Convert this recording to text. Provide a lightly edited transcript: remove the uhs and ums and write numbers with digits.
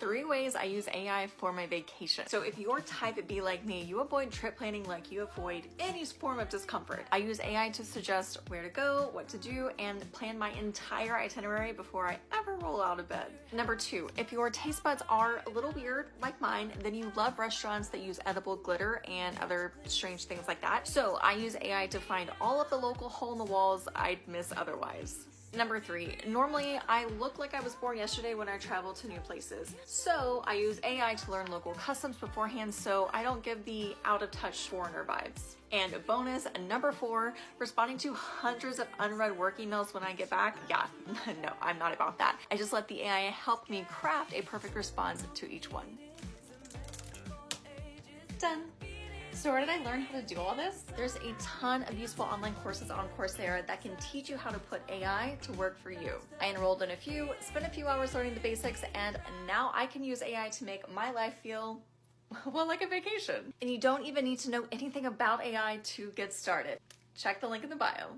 3 ways I use AI for my vacation. So if you're type B like me, you avoid trip planning like you avoid any form of discomfort. I use AI to suggest where to go, what to do, and plan my entire itinerary before I ever roll out of bed. Number 2, if your taste buds are a little weird like mine, then you love restaurants that use edible glitter and other strange things like that. So I use AI to find all of the local hole in the walls I'd miss otherwise. Number 3, normally I look like I was born yesterday when I travel to new places. So I use AI to learn local customs beforehand so I don't give the out of touch foreigner vibes. And bonus, number 4, responding to hundreds of unread work emails when I get back. Yeah, no, I'm not about that. I just let the AI help me craft a perfect response to each one. Done. So where did I learn how to do all this? There's a ton of useful online courses on Coursera that can teach you how to put AI to work for you. I enrolled in a few, spent a few hours learning the basics, and now I can use AI to make my life feel, well, like a vacation. And you don't even need to know anything about AI to get started. Check the link in the bio.